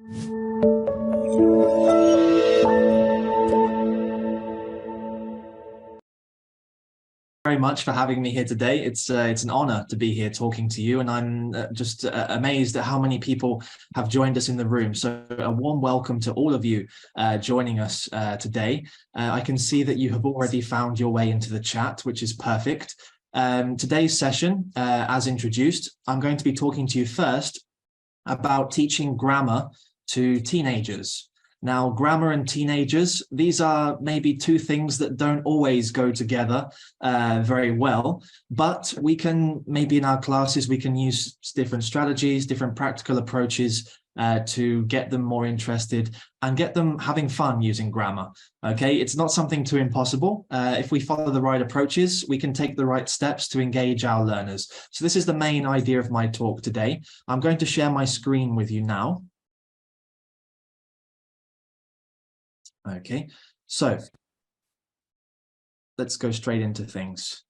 Very much for having me here today. It's an honor to be here talking to you, and I'm just amazed at how many people have joined us in the room. So a warm welcome to all of you joining us today. I can see that you have already found your way into the chat, which is perfect. Today's session, as introduced, I'm going to be talking to you first about teaching grammar to teenagers. Now, grammar and teenagers, these are maybe two things that don't always go together very well, but we can, maybe in our classes, we can use different strategies, different practical approaches to get them more interested and get them having fun using grammar. Okay, it's not something too impossible. If we follow the right approaches, we can take the right steps to engage our learners. So this is the main idea of my talk today. I'm going to share my screen with you now. Okay, so let's go straight into things.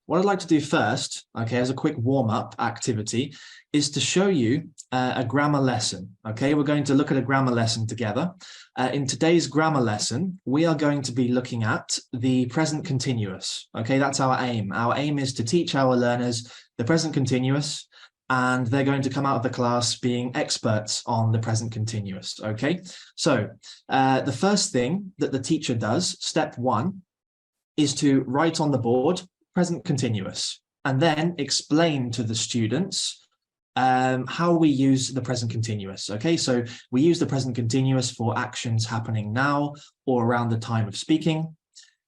What I'd like to do first, okay, as a quick warm-up activity, is to show you a grammar lesson. Okay, we're going to look at a grammar lesson together. In today's grammar lesson, we are going to be looking at the present continuous. Okay, that's our aim. Our aim is to teach our learners the present continuous, and they're going to come out of the class being experts on the present continuous, okay? So the first thing that the teacher does, step one, is to write on the board present continuous, and then explain to the students how we use the present continuous, okay? So we use the present continuous for actions happening now or around the time of speaking.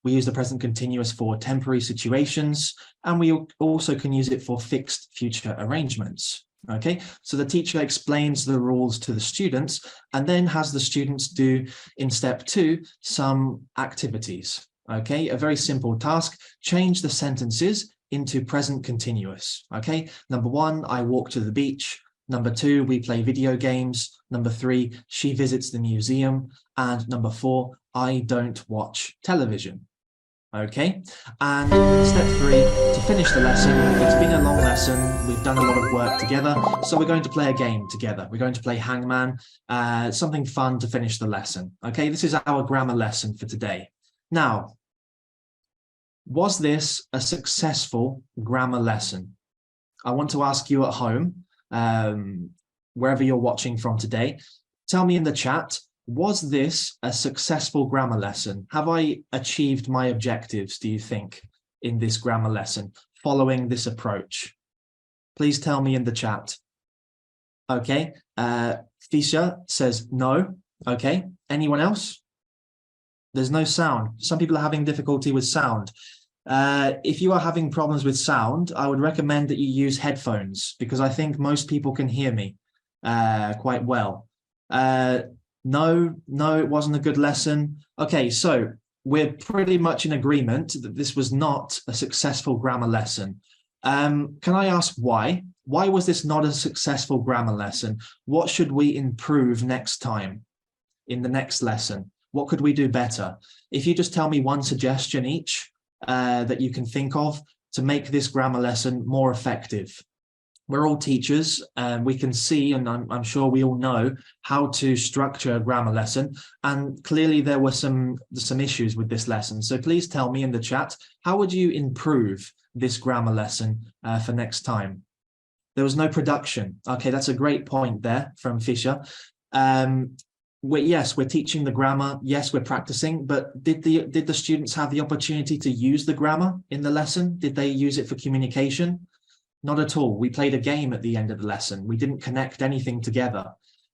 We use the present continuous for temporary situations, and we also can use it for fixed future arrangements. Okay, so the teacher explains the rules to the students and then has the students do, in step two, some activities. Okay, a very simple task: change the sentences into present continuous. Okay, number one, I walk to the beach. Number two, we play video games. Number three, she visits the museum. And number four, I don't watch television. Okay, and step three, to finish the lesson. It's been a long lesson, we've done a lot of work together, so we're going to play a game together. We're going to play hangman, something fun to finish the lesson. Okay, this is our grammar lesson for today. Now, was this a successful grammar lesson? I want to ask you at home, wherever you're watching from today, tell me in the chat, was this a successful grammar lesson? Have I achieved my objectives, do you think, in this grammar lesson, following this approach? Please tell me in the chat. Okay, Fisha says no. Okay, anyone else? There's no sound. Some people are having difficulty with sound. If you are having problems with sound, I would recommend that you use headphones, because I think most people can hear me quite well. No, it wasn't a good lesson. Okay, so we're pretty much in agreement that this was not a successful grammar lesson. Can I ask why? Why was this not a successful grammar lesson? What should we improve next time in the next lesson? What could we do better? If you just tell me one suggestion each that you can think of to make this grammar lesson more effective. We're all teachers, and we can see, and I'm sure we all know, how to structure a grammar lesson. And clearly there were some issues with this lesson. So please tell me in the chat, how would you improve this grammar lesson for next time? There was no production. Okay, that's a great point there from Fisher. Yes, we're teaching the grammar. Yes, we're practicing, but did the students have the opportunity to use the grammar in the lesson? Did they use it for communication? Not at all. We played a game at the end of the lesson. We didn't connect anything together.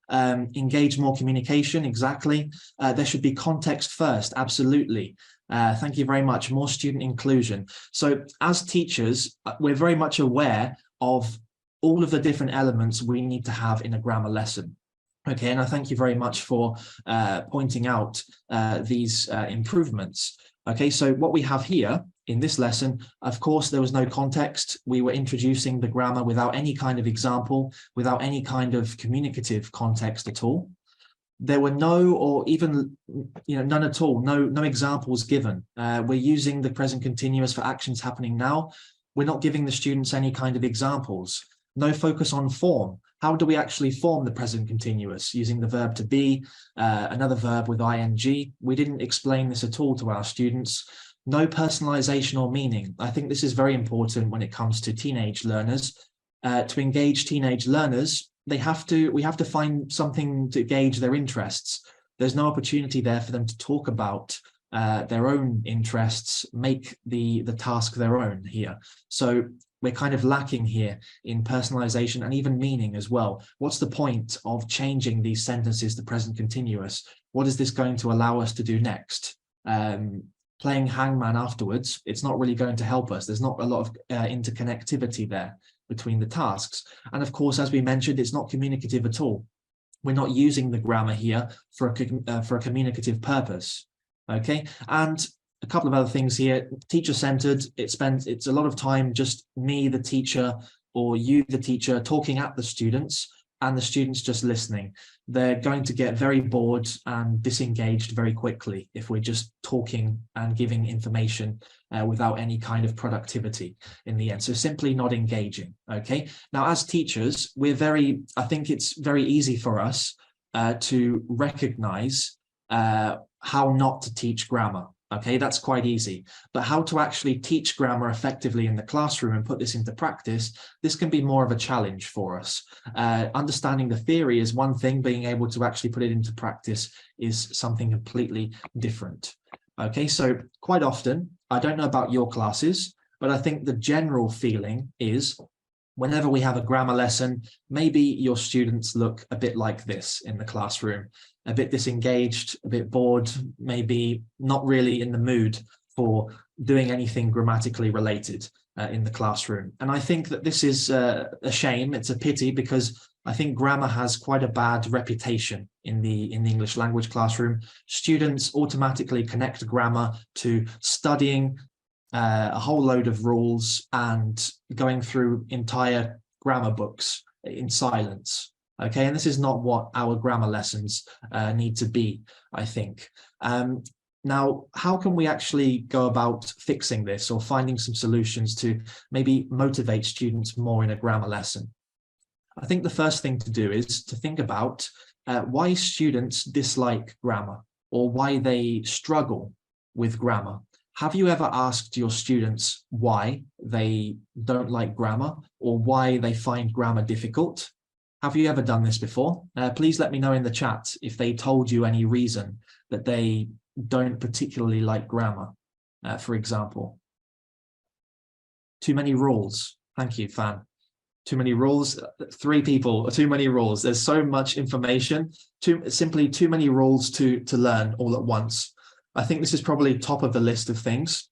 Engage more communication, exactly. There should be context first, absolutely. Thank you very much. More student inclusion. So as teachers, we're very much aware of all of the different elements we need to have in a grammar lesson. Okay, and I thank you very much for pointing out these improvements. Okay, so what we have here in this lesson, of course, there was no context. We were introducing the grammar without any kind of example, without any kind of communicative context at all. There were no, or even none at all, no examples given. We're using the present continuous for actions happening now. We're not giving the students any kind of examples. No focus on form. How do we actually form the present continuous using the verb to be, another verb with ing? We didn't explain this at all to our students. No personalization or meaning. I think this is very important when it comes to teenage learners. To engage teenage learners, we have to find something to gauge their interests. There's no opportunity there for them to talk about their own interests, make the task their own here. So we're kind of lacking here in personalization and even meaning as well. What's the point of changing these sentences to present continuous? What is this going to allow us to do next? Playing hangman afterwards, it's not really going to help us. There's not a lot of interconnectivity there between the tasks. And of course, as we mentioned, it's not communicative at all. We're not using the grammar here for a communicative purpose. Okay, and a couple of other things here. Teacher-centered, it's a lot of time just me, the teacher, or you, the teacher, talking at the students, and the students just listening. They're going to get very bored and disengaged very quickly if we're just talking and giving information without any kind of productivity in the end. So simply not engaging, okay? Now, as teachers, I think it's very easy for us to recognize how not to teach grammar. Okay, that's quite easy. But how to actually teach grammar effectively in the classroom and put this into practice, this can be more of a challenge for us. Understanding the theory is one thing, being able to actually put it into practice is something completely different. Okay, so quite often, I don't know about your classes, but I think the general feeling is whenever we have a grammar lesson, maybe your students look a bit like this in the classroom, a bit disengaged, a bit bored, maybe not really in the mood for doing anything grammatically related in the classroom. And I think that this is a shame. It's a pity, because I think grammar has quite a bad reputation in the English language classroom. Students automatically connect grammar to studying a whole load of rules and going through entire grammar books in silence. Okay, and this is not what our grammar lessons need to be, I think. Now, how can we actually go about fixing this or finding some solutions to maybe motivate students more in a grammar lesson? I think the first thing to do is to think about why students dislike grammar or why they struggle with grammar. Have you ever asked your students why they don't like grammar or why they find grammar difficult? Have you ever done this before? Please let me know in the chat if they told you any reason that they don't particularly like grammar, for example. Too many rules. Thank you, Fan. Too many rules. 3 people, too many rules. There's so much information, simply too many rules to learn all at once. I think this is probably top of the list of things.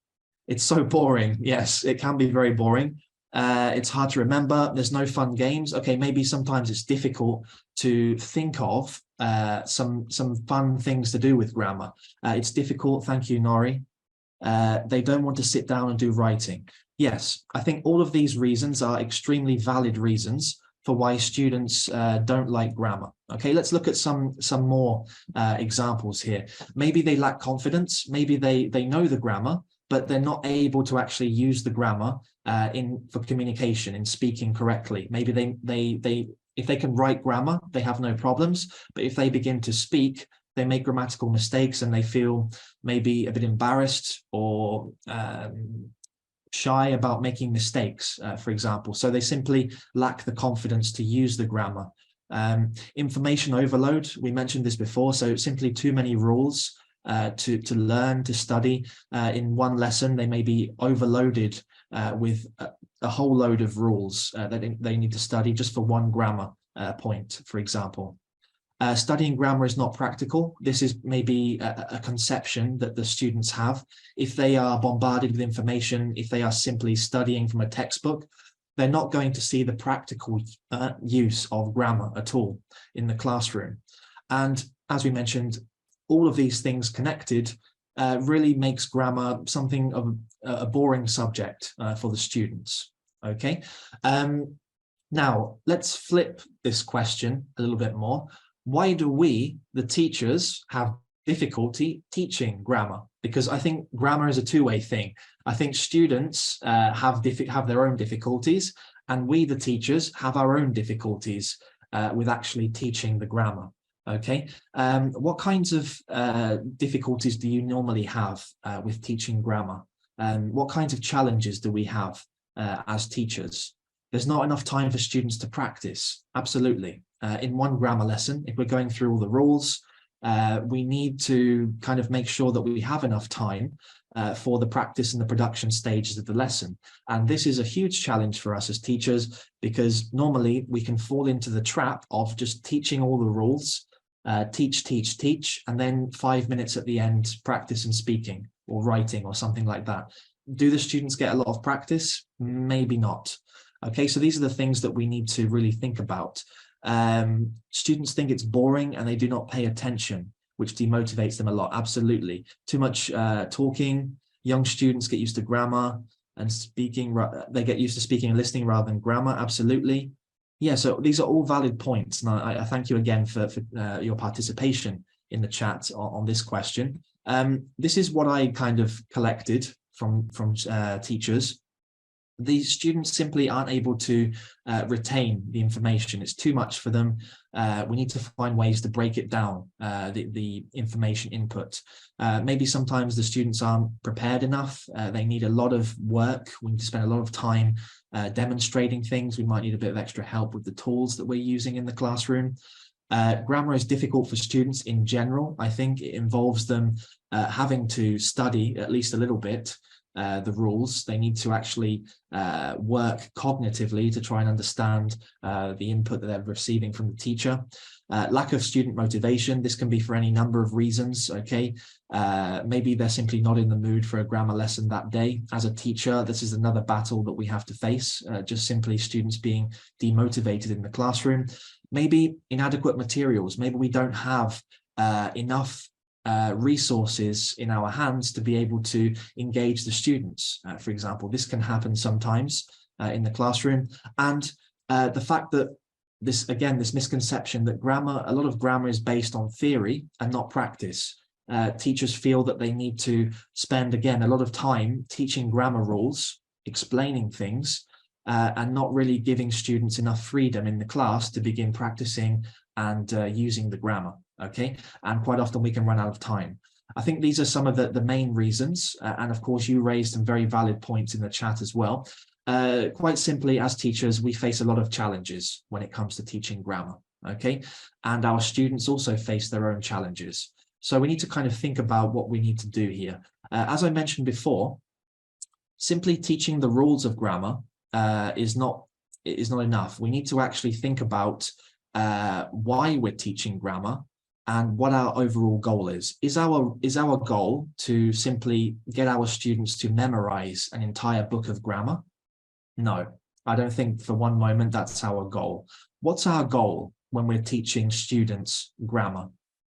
It's so boring. Yes, it can be very boring. It's hard to remember. There's no fun games. Okay, maybe sometimes it's difficult to think of some fun things to do with grammar. It's difficult. Thank you, Nori. They don't want to sit down and do writing. Yes, I think all of these reasons are extremely valid reasons for why students don't like grammar. Okay, let's look at some more examples here. Maybe they lack confidence. Maybe they know the grammar, but they're not able to actually use the grammar for communication, in speaking correctly. Maybe if they can write grammar, they have no problems. But if they begin to speak, they make grammatical mistakes and they feel maybe a bit embarrassed or shy about making mistakes, for example. So they simply lack the confidence to use the grammar. Information overload, we mentioned this before, so simply too many rules to learn, to study. In one lesson, they may be overloaded with a whole load of rules that they need to study just for one grammar point, for example. Studying grammar is not practical. This is maybe a conception that the students have. If they are bombarded with information, if they are simply studying from a textbook, they're not going to see the practical use of grammar at all in the classroom. And as we mentioned, all of these things connected really makes grammar something of a boring subject for the students. Okay. Now, let's flip this question a little bit more. Why do we, the teachers, have difficulty teaching grammar? Because I think grammar is a two-way thing. I think students have their own difficulties, and we, the teachers, have our own difficulties with actually teaching the grammar. Okay, what kinds of difficulties do you normally have with teaching grammar? What kinds of challenges do we have as teachers? There's not enough time for students to practice. Absolutely. In one grammar lesson, if we're going through all the rules, we need to kind of make sure that we have enough time for the practice and the production stages of the lesson. And this is a huge challenge for us as teachers, because normally we can fall into the trap of just teaching all the rules, teach, and then 5 minutes at the end, practice and speaking or writing or something like that. Do the students get a lot of practice? Maybe not. Okay, so these are the things that we need to really think about. Students think it's boring and they do not pay attention, which demotivates them a lot. Absolutely. Too much talking. Young students get used to grammar and speaking. They get used to speaking and listening rather than grammar. Absolutely. Yeah, so these are all valid points. And I thank you again for your participation in the chat on this question. This is what I kind of collected from teachers. These students simply aren't able to retain the information. It's too much for them. We need to find ways to break it down, the information input. Maybe sometimes the students aren't prepared enough. They need a lot of work. We need to spend a lot of time demonstrating things. We might need a bit of extra help with the tools that we're using in the classroom. Grammar is difficult for students in general. I think it involves them having to study at least a little bit the rules. They need to actually work cognitively to try and understand the input that they're receiving from the teacher. Lack of student motivation. This can be for any number of reasons, okay? Maybe they're simply not in the mood for a grammar lesson that day. As a teacher, this is another battle that we have to face, just simply students being demotivated in the classroom. Maybe inadequate materials. Maybe we don't have enough resources in our hands to be able to engage the students. For example, this can happen sometimes in the classroom. And the fact that this misconception that a lot of grammar is based on theory and not practice. Teachers feel that they need to spend, again, a lot of time teaching grammar rules, explaining things, and not really giving students enough freedom in the class to begin practicing and using the grammar. Okay, and quite often we can run out of time. I think these are some of the main reasons, and of course you raised some very valid points in the chat as well. Quite simply, as teachers, we face a lot of challenges when it comes to teaching grammar, okay? And our students also face their own challenges. So we need to kind of think about what we need to do here. As I mentioned before, simply teaching the rules of grammar is not enough. We need to actually think about why we're teaching grammar and what our overall goal is. Is our goal to simply get our students to memorize an entire book of grammar? No, I don't think for one moment that's our goal. What's our goal when we're teaching students grammar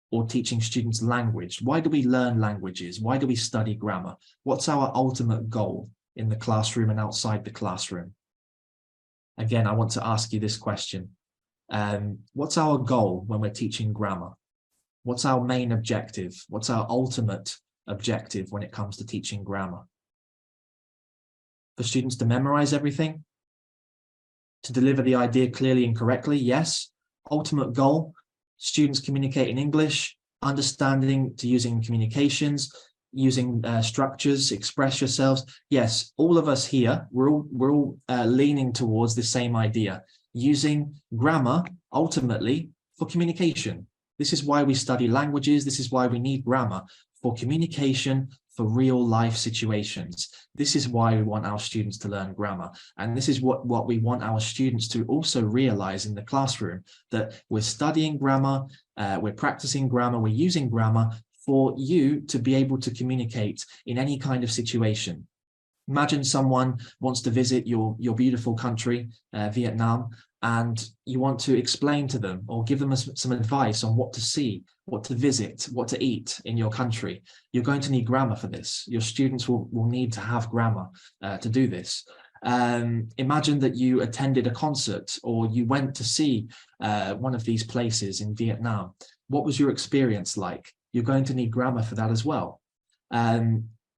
or teaching students language? Why do we learn languages? Why do we study grammar? What's our ultimate goal in the classroom and outside the classroom? Again, I want to ask you this question. What's our goal when we're teaching grammar? What's our main objective? What's our ultimate objective when it comes to teaching grammar? For students to memorize everything? To deliver the idea clearly and correctly? Yes. Ultimate goal, students communicate in English, understanding to using communications, using structures, express yourselves. Yes, all of us here, we're all leaning towards the same idea, using grammar ultimately for communication. This is why we study languages. This is why we need grammar, for communication, for real life situations. This is why we want our students to learn grammar. And this is what we want our students to also realize in the classroom, that we're studying grammar, we're practicing grammar, we're using grammar for you to be able to communicate in any kind of situation. Imagine someone wants to visit your beautiful country, Vietnam, and you want to explain to them or give them some advice on what to see, what to visit, what to eat in your country. You're going to need grammar for this. Your students will need to have grammar to do this. Imagine that you attended a concert or you went to see one of these places in Vietnam. What was your experience like? You're going to need grammar for that as well.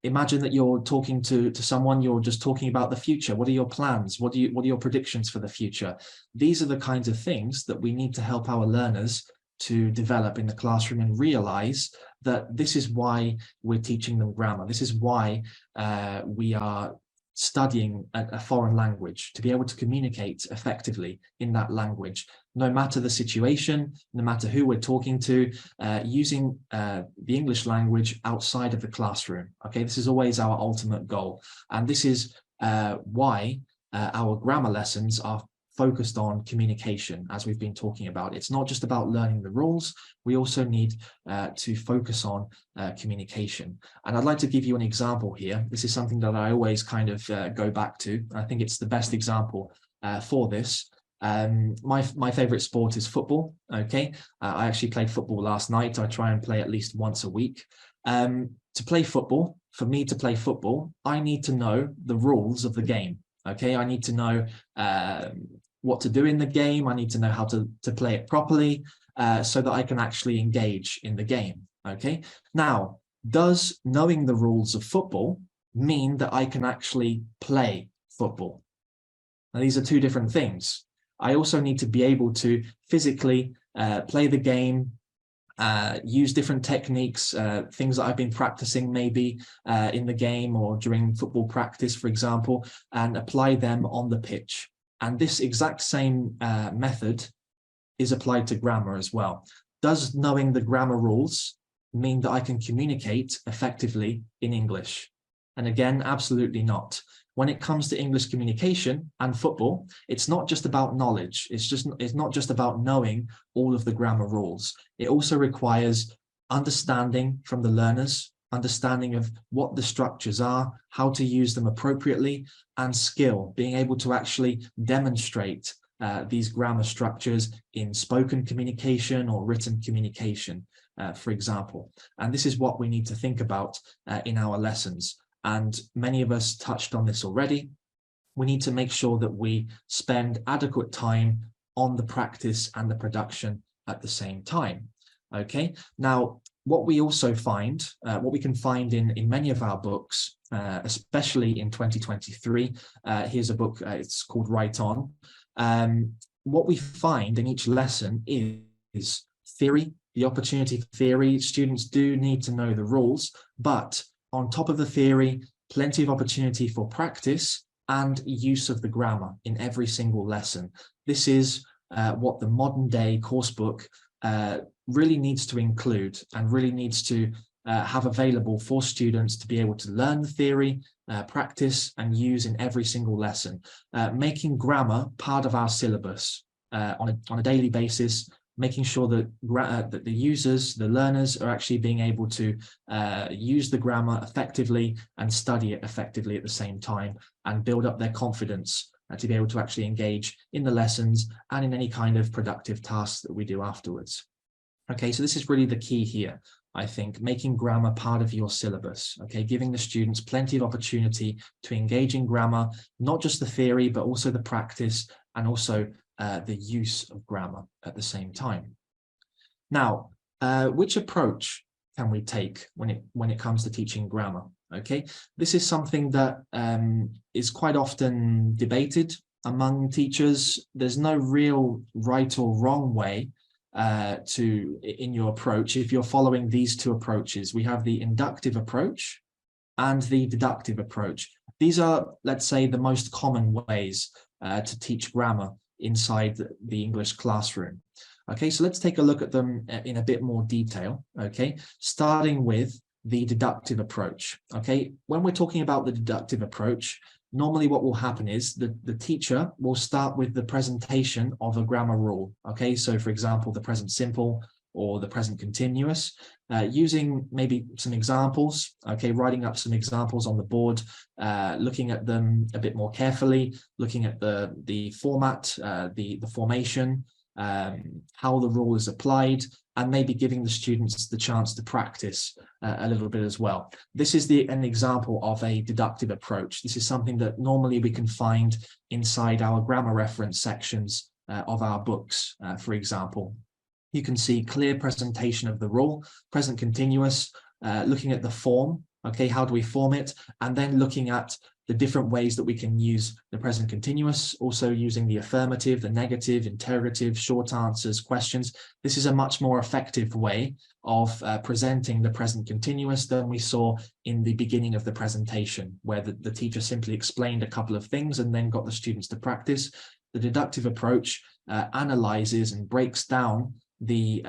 Imagine that you're talking to someone, you're just talking about the future. What are your plans? What are your predictions for the future? These are the kinds of things that we need to help our learners to develop in the classroom and realize that this is why we're teaching them grammar. This is why we are studying a foreign language, to be able to communicate effectively in that language, no matter the situation, no matter who we're talking to, using the English language outside of the classroom. Okay, this is always our ultimate goal. And this is why our grammar lessons are focused on communication, as we've been talking about. It's not just about learning the rules, we also need to focus on communication. And I'd like to give you an example here. This is something that I always kind of go back to. I think it's the best example for this. My favorite sport is football. Okay, I actually played football last night. I try and play at least once a week. To play football, for me to play football, I need to know the rules of the game. Okay, I need to know what to do in the game. I need to know how to play it properly so that I can actually engage in the game. Okay, now, does knowing the rules of football mean that I can actually play football? Now, these are two different things. I also need to be able to physically play the game, use different techniques, things that I've been practicing maybe in the game or during football practice, for example, and apply them on the pitch. And this exact same method is applied to grammar as well. Does knowing the grammar rules mean that I can communicate effectively in English? And again, absolutely not. When it comes to English communication and football, it's not just about knowledge. It's not just about knowing all of the grammar rules. It also requires understanding from the learners, understanding of what the structures are, how to use them appropriately, and skill, being able to actually demonstrate these grammar structures in spoken communication or written communication, for example. And this is what we need to think about in our lessons. And many of us touched on this already. We need to make sure that we spend adequate time on the practice and the production at the same time. Okay, now what we also find, what we can find in many of our books, especially in 2023, here's a book, it's called Write On. What we find in each lesson is theory, the opportunity for theory. Students do need to know the rules, but on top of the theory, plenty of opportunity for practice and use of the grammar in every single lesson. This is what the modern day course book really needs to include and really needs to have available for students to be able to learn the theory, practice and use in every single lesson, making grammar part of our syllabus on a daily basis, making sure that, that the users, the learners are actually being able to use the grammar effectively and study it effectively at the same time and build up their confidence to be able to actually engage in the lessons and in any kind of productive tasks that we do afterwards. Okay, so this is really the key here, I think, making grammar part of your syllabus, okay, giving the students plenty of opportunity to engage in grammar, not just the theory, but also the practice and also the use of grammar at the same time. Now, which approach can we take when it comes to teaching grammar? Okay, this is something that is quite often debated among teachers. There's no real right or wrong way in your approach. If you're following these two approaches, we have the inductive approach and the deductive approach. These are, let's say, the most common ways to teach grammar inside the English classroom. Okay, so let's take a look at them in a bit more detail. Okay, starting with the deductive approach. Okay, when we're talking about the deductive approach, normally what will happen is the teacher will start with the presentation of a grammar rule. Okay, so for example, the present simple or the present continuous, using maybe some examples, okay, writing up some examples on the board, looking at them a bit more carefully, looking at the format, the formation, how the rule is applied, and maybe giving the students the chance to practice a little bit as well. This is an example of a deductive approach. This is something that normally we can find inside our grammar reference sections of our books, for example. You can see clear presentation of the rule, present continuous, looking at the form, Okay, how do we form it? And then looking at the different ways that we can use the present continuous, also using the affirmative, the negative, interrogative, short answers, questions. This is a much more effective way of presenting the present continuous than we saw in the beginning of the presentation, where the teacher simply explained a couple of things and then got the students to practice. The deductive approach analyzes and breaks down the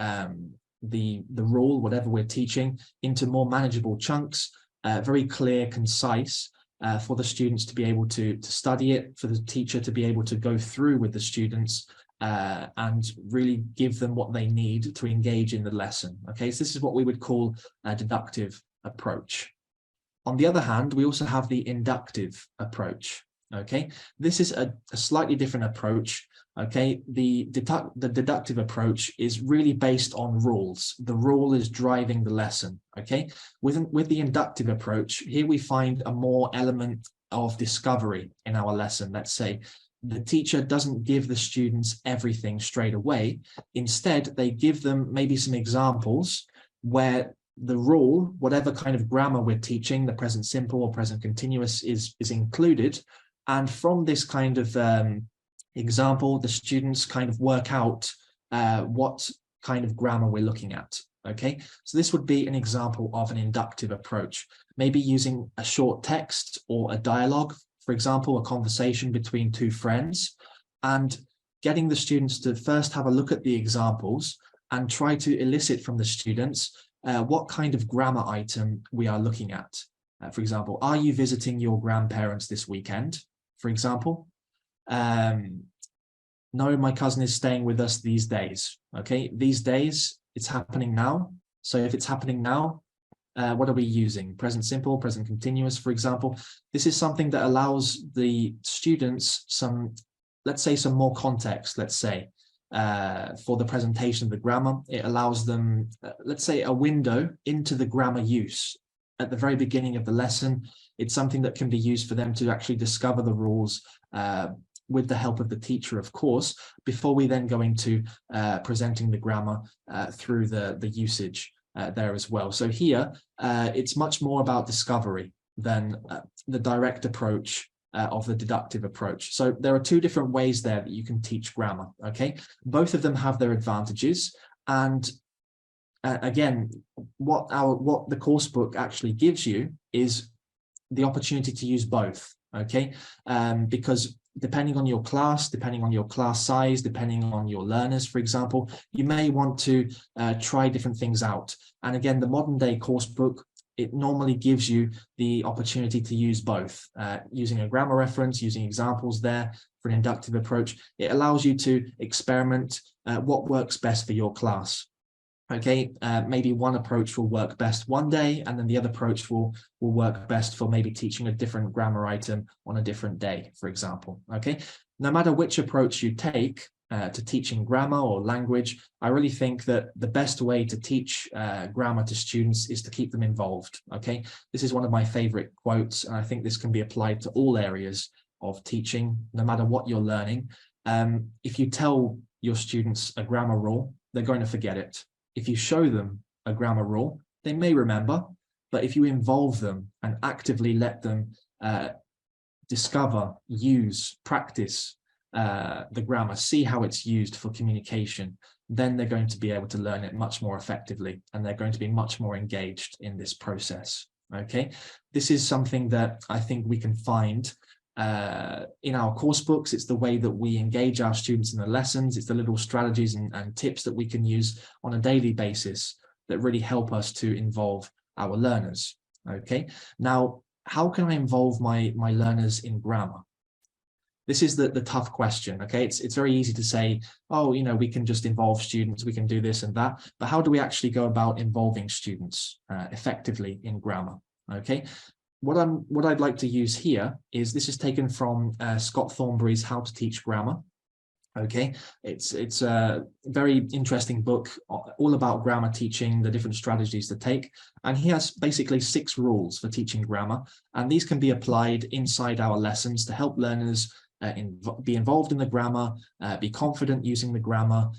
rule, whatever we're teaching, into more manageable chunks, very clear, concise, for the students to be able to study it, for the teacher to be able to go through with the students and really give them what they need to engage in the lesson. Okay, so this is what we would call a deductive approach. On the other hand, we also have the inductive approach. Okay, this is a slightly different approach. Okay, the deductive approach is really based on rules. The rule is driving the lesson. Okay, with the inductive approach, here we find a more element of discovery in our lesson. Let's say the teacher doesn't give the students everything straight away. Instead, they give them maybe some examples where the rule, whatever kind of grammar we're teaching, the present simple or present continuous is included. And from this kind of example, the students kind of work out what kind of grammar we're looking at. Okay, so this would be an example of an inductive approach, maybe using a short text or a dialogue, for example, a conversation between two friends, and getting the students to first have a look at the examples and try to elicit from the students what kind of grammar item we are looking at. For example, are you visiting your grandparents this weekend? For example, no, my cousin is staying with us these days. Okay, these days, it's happening now. So if it's happening now, what are we using? Present simple, present continuous, for example. This is something that allows the students some, let's say, some more context, let's say, for the presentation of the grammar. It allows them, let's say, a window into the grammar use at the very beginning of the lesson. It's something that can be used for them to actually discover the rules with the help of the teacher, of course, before we then go into presenting the grammar through the usage there as well. So here, it's much more about discovery than the direct approach of the deductive approach. So there are two different ways there that you can teach grammar, okay? Both of them have their advantages. And again, what the course book actually gives you is the opportunity to use both, okay? Because depending on your class, depending on your class size, depending on your learners, for example, you may want to try different things out. And again, the modern day course book, it normally gives you the opportunity to use both, using a grammar reference, using examples there for an inductive approach. It allows you to experiment what works best for your class. Okay, maybe one approach will work best one day, and then the other approach will work best for maybe teaching a different grammar item on a different day, for example. Okay, no matter which approach you take to teaching grammar or language, I really think that the best way to teach grammar to students is to keep them involved. Okay, this is one of my favorite quotes, and I think this can be applied to all areas of teaching, no matter what you're learning. If you tell your students a grammar rule, they're going to forget it. If you show them a grammar rule, they may remember, but if you involve them and actively let them discover, use, practice the grammar, see how it's used for communication, then they're going to be able to learn it much more effectively, and they're going to be much more engaged in this process. Okay, this is something that I think we can find in our course books. It's the way that we engage our students in the lessons. It's the little strategies and tips that we can use on a daily basis that really help us to involve our learners. Okay, now, how can I involve my learners in grammar? This is the tough question. Okay, it's very easy to say, oh, you know, we can just involve students, we can do this and that, but how do we actually go about involving students effectively in grammar? Okay, what I'd like to use here is, this is taken from Scott Thornberry's How to Teach Grammar. Okay, it's a very interesting book all about grammar teaching, the different strategies to take, and he has basically 6 rules for teaching grammar, and these can be applied inside our lessons to help learners be involved in the grammar, be confident using the grammar,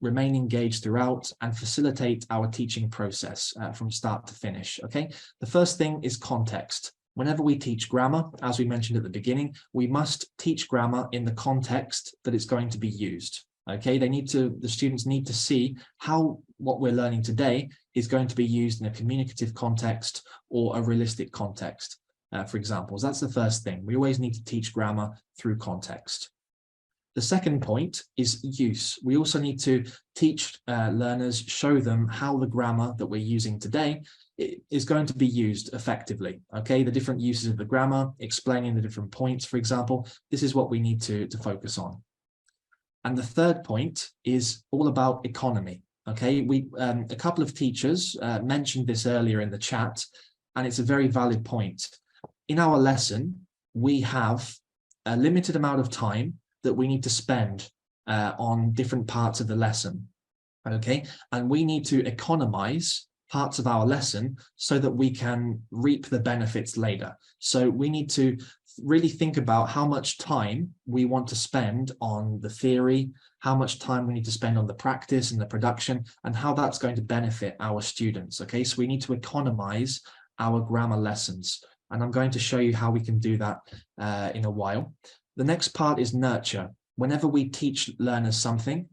remain engaged throughout, and facilitate our teaching process from start to finish, okay? The first thing is context. Whenever we teach grammar, as we mentioned at the beginning, we must teach grammar in the context that it's going to be used. Okay, the students need to see how what we're learning today is going to be used in a communicative context or a realistic context, for example. So that's the first thing. We always need to teach grammar through context. The second point is use. We also need to teach learners, show them how the grammar that we're using today is going to be used effectively. Okay, the different uses of the grammar, explaining the different points, for example. This is what we need to focus on. And the third point is all about economy. Okay, a couple of teachers mentioned this earlier in the chat, and it's a very valid point. In our lesson, we have a limited amount of time that we need to spend on different parts of the lesson. Okay, and we need to economize parts of our lesson so that we can reap the benefits later. So we need to really think about how much time we want to spend on the theory, how much time we need to spend on the practice and the production, and how that's going to benefit our students. Okay, so we need to economize our grammar lessons. And I'm going to show you how we can do that in a while. The next part is nurture. Whenever we teach learners something,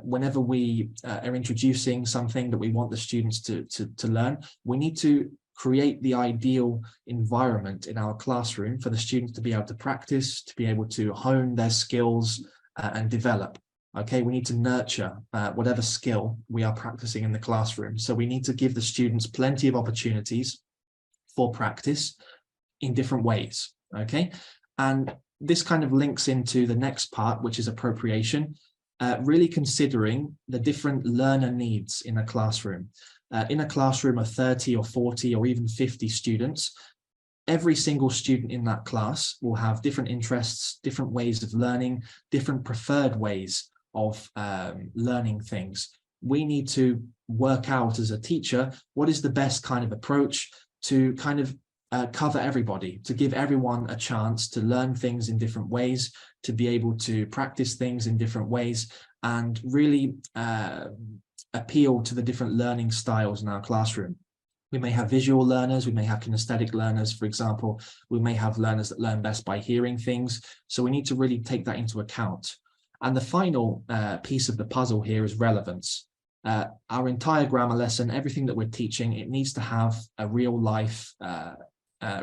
whenever we are introducing something that we want the students to learn, we need to create the ideal environment in our classroom for the students to be able to practice, to be able to hone their skills and develop. Okay, we need to nurture whatever skill we are practicing in the classroom. So we need to give the students plenty of opportunities for practice in different ways. Okay, and this kind of links into the next part, which is appropriation, really considering the different learner needs in a classroom. In a classroom of 30 or 40 or even 50 students, every single student in that class will have different interests, different ways of learning, different preferred ways of learning things. We need to work out as a teacher, what is the best kind of approach to kind of cover everybody, to give everyone a chance to learn things in different ways, to be able to practice things in different ways, and really appeal to the different learning styles in our classroom. We may have visual learners, we may have kinesthetic learners, for example. We may have learners that learn best by hearing things. So we need to really take that into account. And the final piece of the puzzle here is relevance. Our entire grammar lesson, everything that we're teaching, it needs to have a real life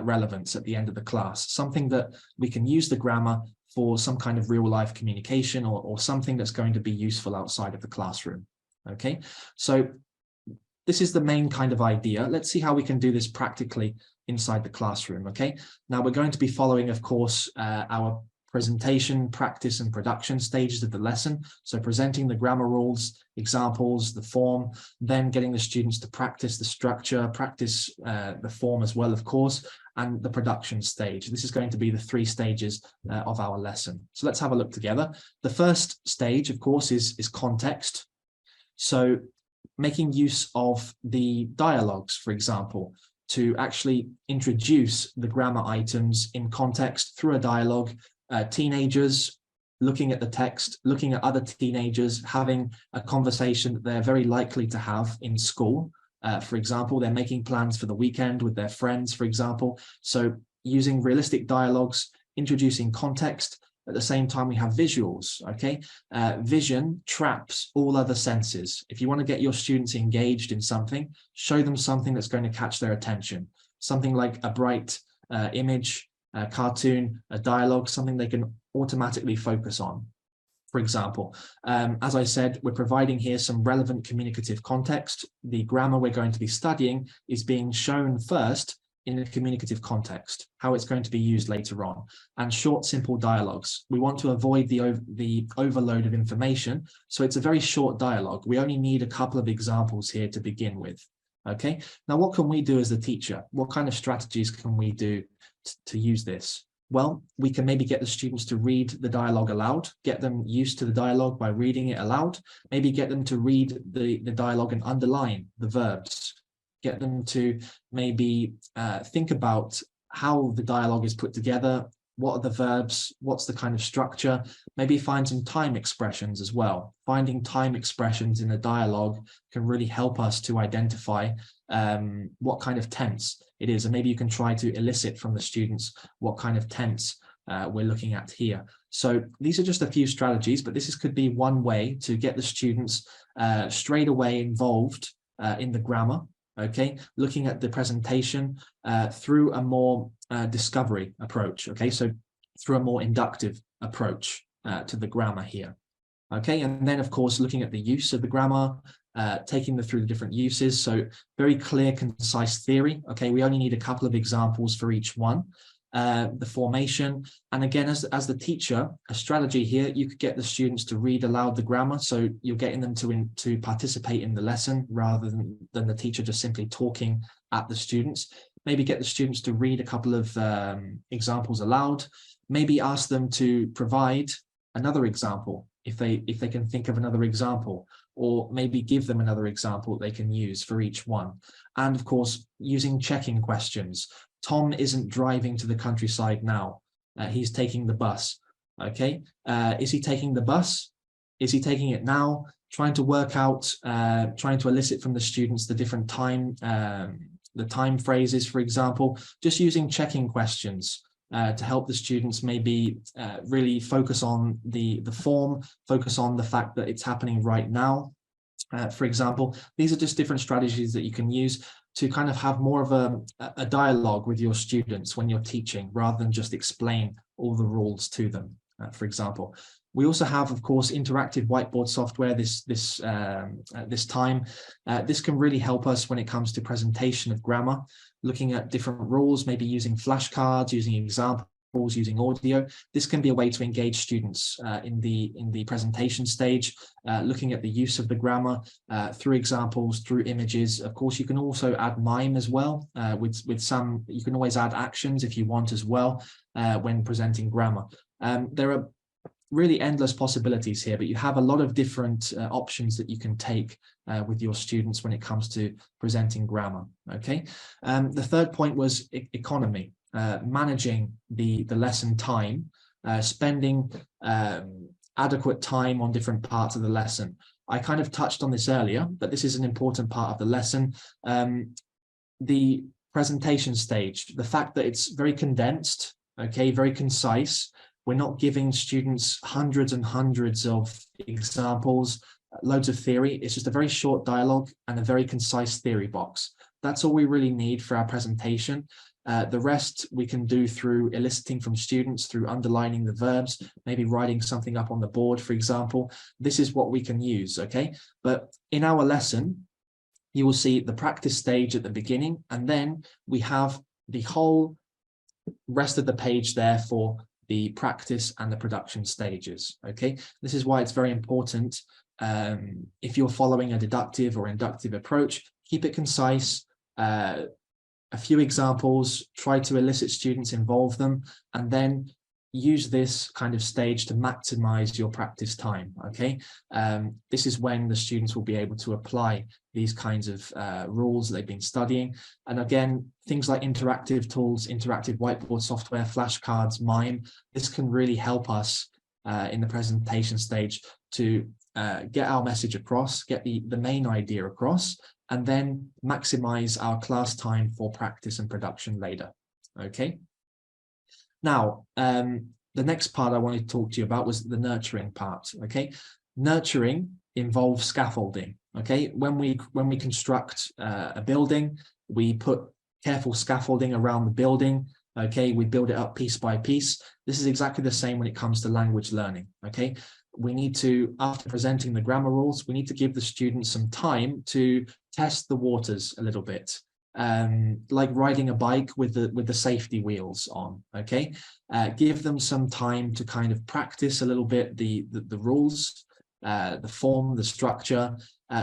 relevance at the end of the class, something that we can use the grammar for some kind of real life communication or something that's going to be useful outside of the classroom. Okay, so this is the main kind of idea. Let's see how we can do this practically inside the classroom. Okay, now we're going to be following, of course, our presentation, practice, and production stages of the lesson. So presenting the grammar rules, examples, the form, then getting the students to practice the structure, practice the form as well, of course, and the production stage. This is going to be the 3 stages of our lesson. So let's have a look together. The first stage, of course, is context. So making use of the dialogues, for example, to actually introduce the grammar items in context through a dialogue. Teenagers looking at the text, looking at other teenagers, having a conversation that they're very likely to have in school. For example, they're making plans for the weekend with their friends, for example. So using realistic dialogues, introducing context. At the same time, we have visuals, okay? Vision traps all other senses. If you want to get your students engaged in something, show them something that's going to catch their attention. Something like a bright image, a cartoon, a dialogue, something they can automatically focus on. For example, as I said, we're providing here some relevant communicative context. The grammar we're going to be studying is being shown first in a communicative context, how it's going to be used later on, and short, simple dialogues. We want to avoid the overload of information, so it's a very short dialogue. We only need a couple of examples here to begin with. Okay, now what can we do as a teacher? What kind of strategies can we do to use this? Well, we can maybe get the students to read the dialogue aloud, get them used to the dialogue by reading it aloud, maybe get them to read the dialogue and underline the verbs, get them to maybe think about how the dialogue is put together, what are the verbs, what's the kind of structure, maybe find some time expressions as well. Finding time expressions in a dialogue can really help us to identify what kind of tense it is. And maybe you can try to elicit from the students what kind of tense we're looking at here. So these are just a few strategies, but could be one way to get the students straight away involved in the grammar, okay, looking at the presentation through a more discovery approach, okay, so through a more inductive approach to the grammar here, okay, and then of course looking at the use of the grammar, taking them through the different uses, so very clear, concise theory, okay, we only need a couple of examples for each one. The formation, and again, as the teacher, a strategy here, you could get the students to read aloud the grammar, so you're getting them to participate in the lesson rather than the teacher just simply talking at the students. Maybe get the students to read a couple of examples aloud, maybe ask them to provide another example if they can think of another example, or maybe give them another example they can use for each one. And of course, using checking questions. Tom isn't driving to the countryside now. He's taking the bus. Okay. Is he taking the bus? Is he taking it now? Trying to work out, trying to elicit from the students the different time, the time phrases, for example, just using checking questions to help the students maybe really focus on the form, focus on the fact that it's happening right now. For example, these are just different strategies that you can use to kind of have more of a dialogue with your students when you're teaching, rather than just explain all the rules to them, for example. We also have, of course, interactive whiteboard software this time. This can really help us when it comes to presentation of grammar, looking at different rules, maybe using flashcards, using examples, using audio. This can be a way to engage students in the presentation stage, looking at the use of the grammar through examples, through images. Of course, you can also add mime as well. With some, you can always add actions if you want as well when presenting grammar. There are really endless possibilities here, but you have a lot of different options that you can take with your students when it comes to presenting grammar. Okay. The third point was economy. Managing the lesson time, spending adequate time on different parts of the lesson. I kind of touched on this earlier, but this is an important part of the lesson. The presentation stage, the fact that it's very condensed, okay, very concise. We're not giving students hundreds and hundreds of examples, loads of theory. It's just a very short dialogue and a very concise theory box. That's all we really need for our presentation. The rest we can do through eliciting from students, through underlining the verbs, maybe writing something up on the board, for example. This is what we can use, okay? But in our lesson, you will see the practice stage at the beginning, and then we have the whole rest of the page there for the practice and the production stages, okay? This is why it's very important, if you're following a deductive or inductive approach, keep it concise, a few examples, try to elicit students, involve them, and then use this kind of stage to maximize your practice time, okay? This is when the students will be able to apply these kinds of rules that they've been studying. And again, things like interactive tools, interactive whiteboard software, flashcards, mime, this can really help us in the presentation stage to get our message across, get the main idea across, and then maximize our class time for practice and production later, okay? Now, the next part I wanted to talk to you about was the nurturing part, okay? Nurturing involves scaffolding, okay? When we construct a building, we put careful scaffolding around the building, okay? We build it up piece by piece. This is exactly the same when it comes to language learning, okay? We need to, after presenting the grammar rules, we need to give the students some time to test the waters a little bit, like riding a bike with the safety wheels on, okay? Give them some time to kind of practice a little bit the rules, the form, the structure,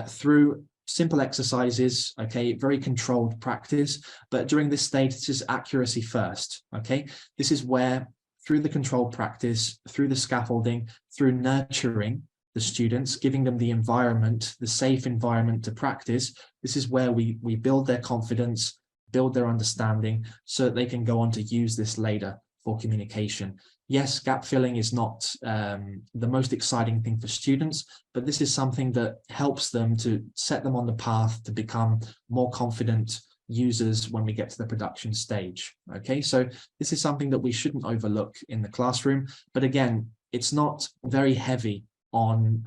through simple exercises, okay? Very controlled practice, but during this stage, this is accuracy first, okay? This is where, through the controlled practice, through the scaffolding, through nurturing the students, giving them the environment, the safe environment to practice, this is where we build their confidence, build their understanding, so that they can go on to use this later for communication. Yes, gap filling is not the most exciting thing for students, but this is something that helps them to set them on the path to become more confident users when we get to the production stage. Okay, so this is something that we shouldn't overlook in the classroom, but again, it's not very heavy on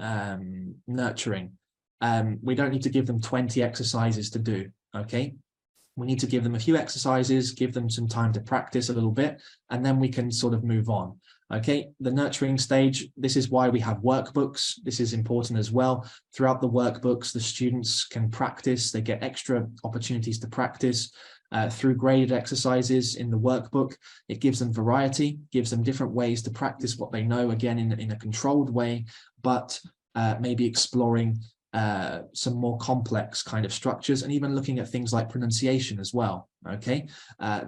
nurturing. We don't need to give them 20 exercises to do, okay? We need to give them a few exercises, give them some time to practice a little bit, and then we can sort of move on. Okay, the nurturing stage, this is why we have workbooks. This is important as well. Throughout the workbooks, the students can practice, they get extra opportunities to practice through graded exercises in the workbook. It gives them variety, gives them different ways to practice what they know, again, in a controlled way, but maybe exploring some more complex kind of structures, and even looking at things like pronunciation as well. Okay,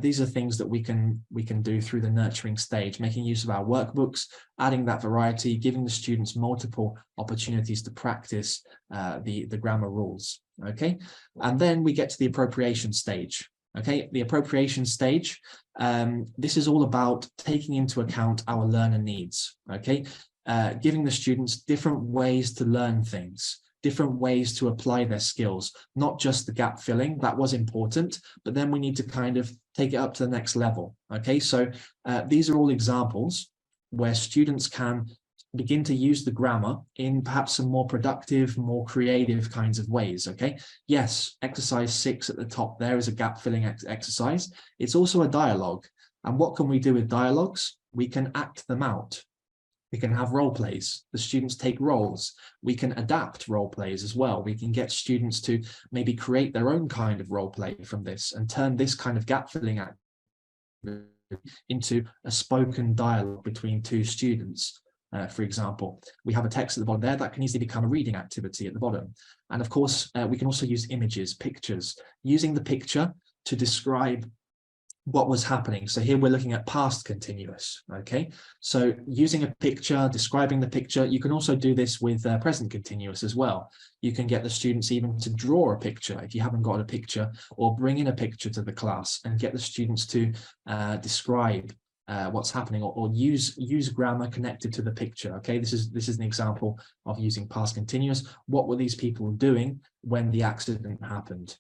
these are things that we can do through the nurturing stage, making use of our workbooks, adding that variety, giving the students multiple opportunities to practice the grammar rules. Okay, and then we get to the appropriation stage. Okay, the appropriation stage, this is all about taking into account our learner needs. Okay, giving the students different ways to learn things, different ways to apply their skills, not just the gap filling. That was important, but then we need to kind of take it up to the next level. Okay, so these are all examples where students can begin to use the grammar in perhaps some more productive, more creative kinds of ways. Okay, yes, exercise 6 at the top there is a gap filling exercise. It's also a dialogue. And what can we do with dialogues? We can act them out. We can have role plays. The students take roles. We can adapt role plays as well. We can get students to maybe create their own kind of role play from this and turn this kind of gap filling activity into a spoken dialogue between two students. For example, we have a text at the bottom there that can easily become a reading activity at the bottom. And of course, we can also use images, pictures, using the picture to describe what was happening. So here we're looking at past continuous. Okay, so using a picture, describing the picture. You can also do this with present continuous as well. You can get the students even to draw a picture if you haven't got a picture, or bring in a picture to the class and get the students to describe what's happening, or use grammar connected to the picture. Okay, this is an example of using past continuous. What were these people doing when the accident happened?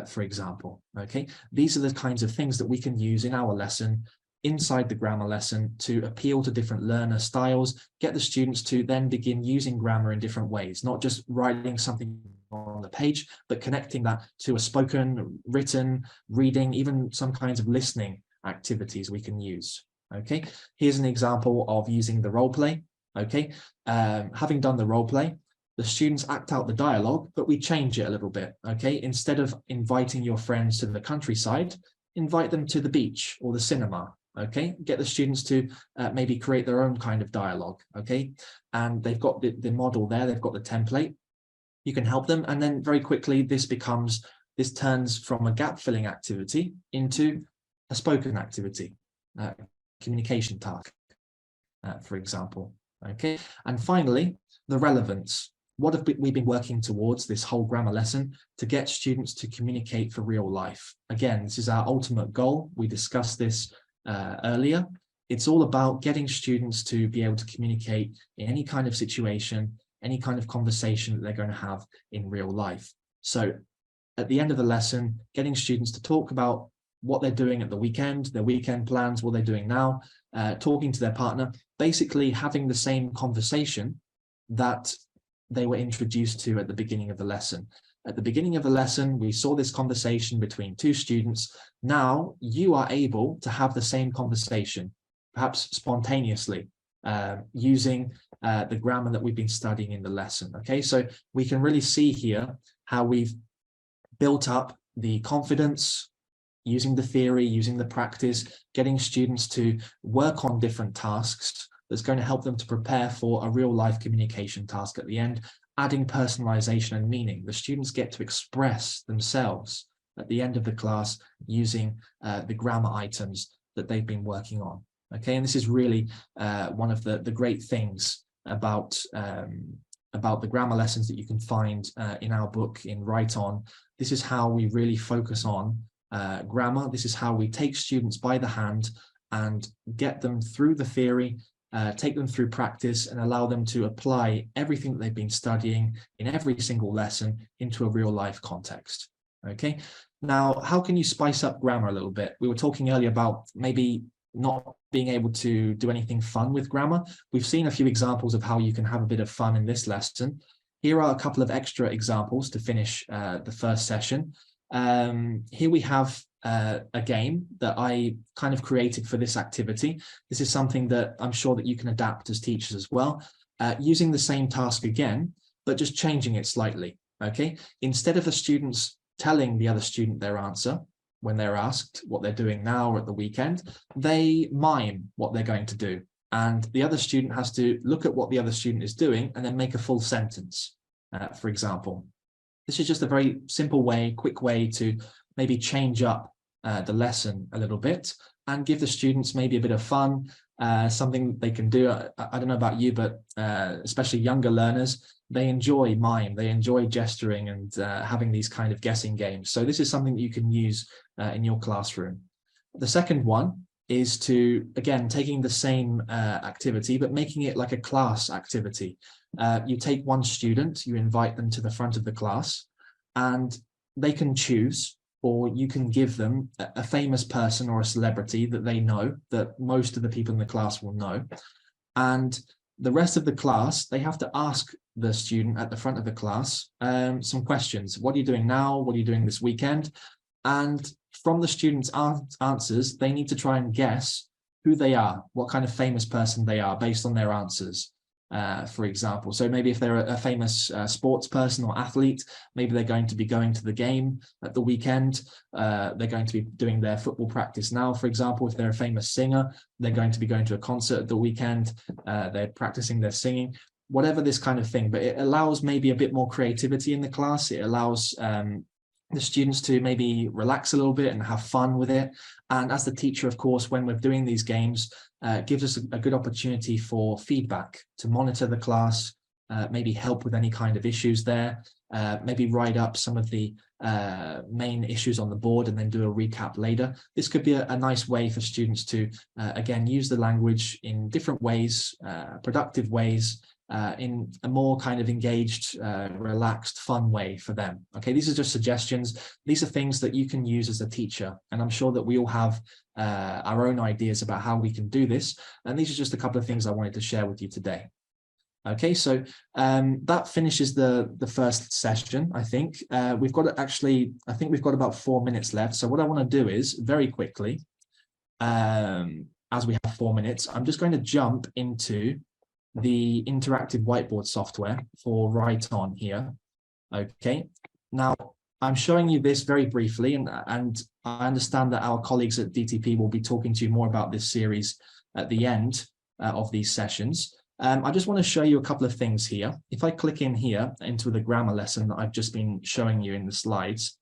For example, okay, these are the kinds of things that we can use in our lesson, inside the grammar lesson, to appeal to different learner styles, get the students to then begin using grammar in different ways, not just writing something on the page, but connecting that to a spoken, written, reading, even some kinds of listening activities we can use. Okay, here's an example of using the role play. Okay, having done the role play, the students act out the dialogue, but we change it a little bit. Okay, instead of inviting your friends to the countryside, invite them to the beach or the cinema. Okay, get the students to maybe create their own kind of dialogue. Okay, and they've got the model there, they've got the template. You can help them, and then very quickly this turns from a gap filling activity into a spoken activity, communication task, for example. Okay, and finally, the relevance. What have we been working towards this whole grammar lesson? To get students to communicate for real life. Again, this is our ultimate goal. We discussed this earlier. It's all about getting students to be able to communicate in any kind of situation, any kind of conversation that they're going to have in real life. So at the end of the lesson, getting students to talk about what they're doing at the weekend, their weekend plans, what they're doing now, talking to their partner, basically having the same conversation that they were introduced to at the beginning of the lesson. At the beginning of the lesson, we saw this conversation between two students. Now you are able to have the same conversation, perhaps spontaneously, using the grammar that we've been studying in the lesson. Okay, so we can really see here how we've built up the confidence, using the theory, using the practice, getting students to work on different tasks that's going to help them to prepare for a real life communication task at the end, adding personalization and meaning. The students get to express themselves at the end of the class using the grammar items that they've been working on. Okay, and this is really one of the great things about the grammar lessons that you can find in our book, in Write On. This is how we really focus on grammar. This is how we take students by the hand and get them through the theory, take them through practice, and allow them to apply everything that they've been studying in every single lesson into a real life context. Okay, now how can you spice up grammar a little bit? We were talking earlier about maybe not being able to do anything fun with grammar. We've seen a few examples of how you can have a bit of fun in this lesson. Here are a couple of extra examples to finish the first session. Here we have a game that I kind of created for this activity. This is something that I'm sure that you can adapt as teachers as well, using the same task again, but just changing it slightly, okay? Instead of the students telling the other student their answer when they're asked what they're doing now or at the weekend, they mime what they're going to do. And the other student has to look at what the other student is doing and then make a full sentence, for example. This is just a very simple way, quick way to maybe change up the lesson a little bit and give the students maybe a bit of fun, something they can do. I don't know about you, but especially younger learners, they enjoy mime, they enjoy gesturing and having these kind of guessing games. So this is something that you can use in your classroom. The second one is to, again, taking the same activity, but making it like a class activity. You take one student, you invite them to the front of the class, and they can choose, or you can give them a famous person or a celebrity that they know, that most of the people in the class will know. And the rest of the class, they have to ask the student at the front of the class some questions. What are you doing now? What are you doing this weekend? And from the students' answers, they need to try and guess who they are, what kind of famous person they are based on their answers, for example. So maybe if they're a famous sports person or athlete, maybe they're going to be going to the game at the weekend. They're going to be doing their football practice now, for example. If they're a famous singer, they're going to be going to a concert at the weekend. They're practicing their singing, whatever this kind of thing. But it allows maybe a bit more creativity in the class. It allows the students to maybe relax a little bit and have fun with it. And as the teacher, of course, when we're doing these games, gives us a good opportunity for feedback, to monitor the class, maybe help with any kind of issues there, maybe write up some of the main issues on the board and then do a recap later. This could be a nice way for students to, again, use the language in different ways, productive ways, in a more kind of engaged, relaxed, fun way for them. Okay, these are just suggestions. These are things that you can use as a teacher, and I'm sure that we all have our own ideas about how we can do this, and these are just a couple of things I wanted to share with you today. Okay, so that finishes the first session. I think we've got I think we've got about 4 minutes left. So what I want to do is very quickly, as we have 4 minutes, I'm just going to jump into the interactive whiteboard software for Write On here. Okay, now I'm showing you this very briefly, and I understand that our colleagues at DTP will be talking to you more about this series at the end of these sessions. I just want to show you a couple of things here. If I click in here into the grammar lesson that I've just been showing you in the slides,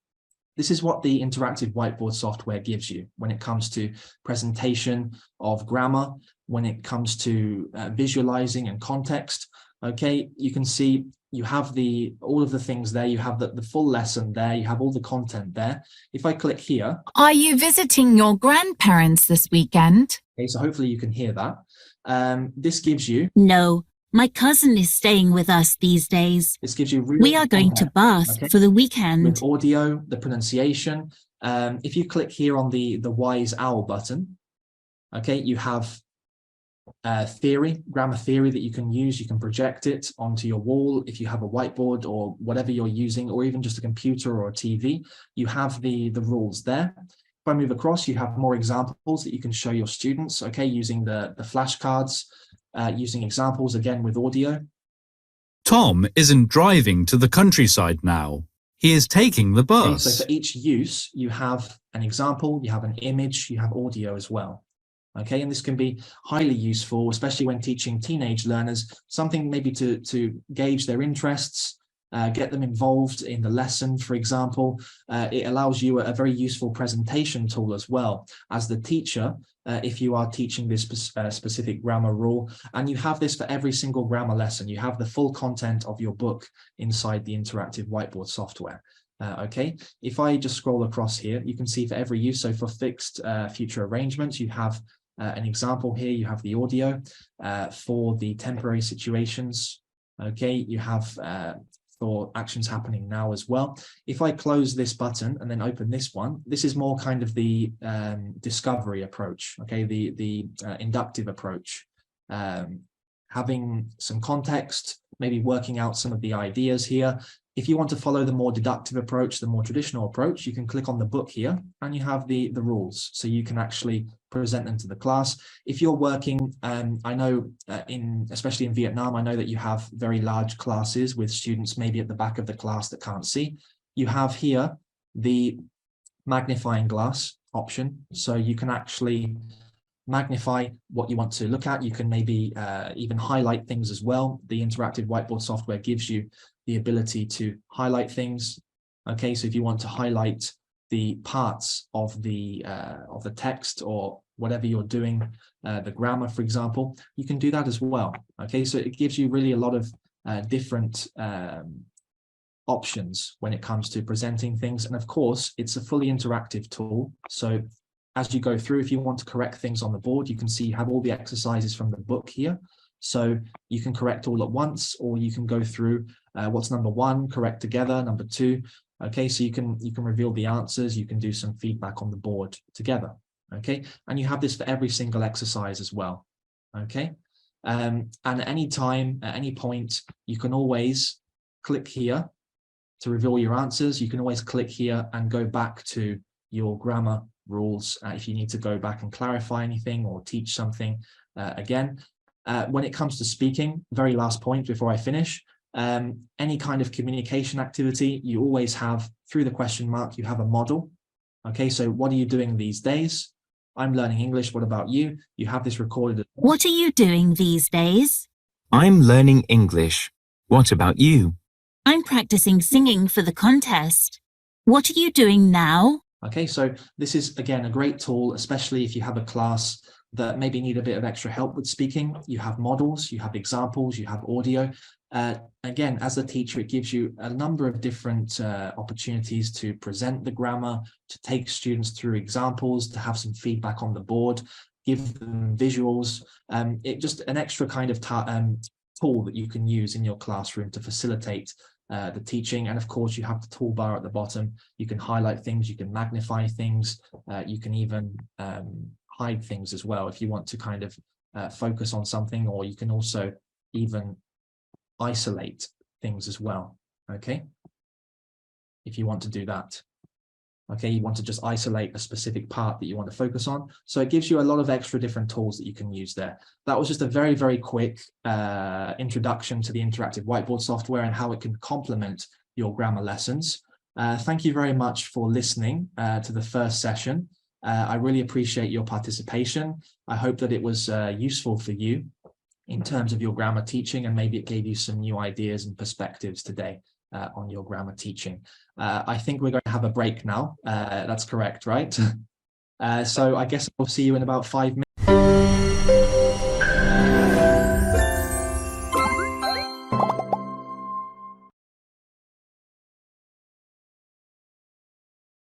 this is what the interactive whiteboard software gives you when it comes to presentation of grammar, when it comes to visualizing and context. Okay, you can see you have all of the things there. You have the full lesson there. You have all the content there. If I click here. Are you visiting your grandparents this weekend? Okay, so hopefully you can hear that. This gives you. No, my cousin is staying with us these days. This gives you real We are going to Bath for the weekend. With audio, the pronunciation. If you click here on the Wise Owl button, okay, you have theory, grammar theory that you can use. You can project it onto your wall if you have a whiteboard or whatever you're using, or even just a computer or a TV. You have the rules there. If I move across, you have more examples that you can show your students, okay, using the flashcards, using examples again with audio. Tom isn't driving to the countryside now. He is taking the bus. Okay, so for each use, you have an example, you have an image, you have audio as well. Okay, and this can be highly useful, especially when teaching teenage learners, something maybe to gauge their interests, get them involved in the lesson, for example. It allows you a very useful presentation tool as well as the teacher, if you are teaching this specific grammar rule. And you have this for every single grammar lesson. You have the full content of your book inside the interactive whiteboard software. Okay, if I just scroll across here, you can see for every use, so for fixed future arrangements, you have an example here. You have the audio for the temporary situations. Okay, you have for actions happening now as well. If I close this button and then open this one, this is more kind of the discovery approach, okay, the inductive approach. Having some context, maybe working out some of the ideas here. If you want to follow the more deductive approach, the more traditional approach, you can click on the book here and you have the rules. So you can actually present them to the class. If you're working, I know especially in Vietnam, I know that you have very large classes with students maybe at the back of the class that can't see. You have here the magnifying glass option. So you can actually magnify what you want to look at. You can maybe even highlight things as well. The interactive whiteboard software gives you the ability to highlight things. Okay, so if you want to highlight the parts of the text or whatever you're doing, the grammar, for example, you can do that as well. Okay, so it gives you really a lot of different options when it comes to presenting things. And of course, it's a fully interactive tool. So as you go through, if you want to correct things on the board, you can see you have all the exercises from the book here. So you can correct all at once, or you can go through what's number one, correct together, number two. Okay, so you can reveal the answers, you can do some feedback on the board together. Okay, and you have this for every single exercise as well. Okay, and at any time, at any point, you can always click here to reveal your answers. You can always click here and go back to your grammar rules if you need to go back and clarify anything or teach something again. When it comes to speaking, very last point before I finish, any kind of communication activity, you always have, through the question mark, you have a model. Okay, so what are you doing these days? I'm learning English. What about you? You have this recorded. What are you doing these days? I'm learning English. What about you? I'm practicing singing for the contest. What are you doing now? Okay, so this is, again, a great tool, especially if you have a class that maybe need a bit of extra help with speaking. You have models, you have examples, you have audio. Again, as a teacher, it gives you a number of different opportunities to present the grammar, to take students through examples, to have some feedback on the board, give them visuals. It's just an extra kind of tool that you can use in your classroom to facilitate the teaching. And of course, you have the toolbar at the bottom. You can highlight things, you can magnify things, you can even hide things as well if you want to kind of focus on something, or you can also even isolate things as well. Okay, if you want to do that. Okay, you want to just isolate a specific part that you want to focus on. So it gives you a lot of extra different tools that you can use there. That was just a very, very quick introduction to the interactive whiteboard software and how it can complement your grammar lessons. Thank you very much for listening to the first session. I really appreciate your participation. I hope that it was useful for you in terms of your grammar teaching, and maybe it gave you some new ideas and perspectives today on your grammar teaching. I think we're going to have a break now. That's correct, right? So I guess I'll see you in about 5 minutes.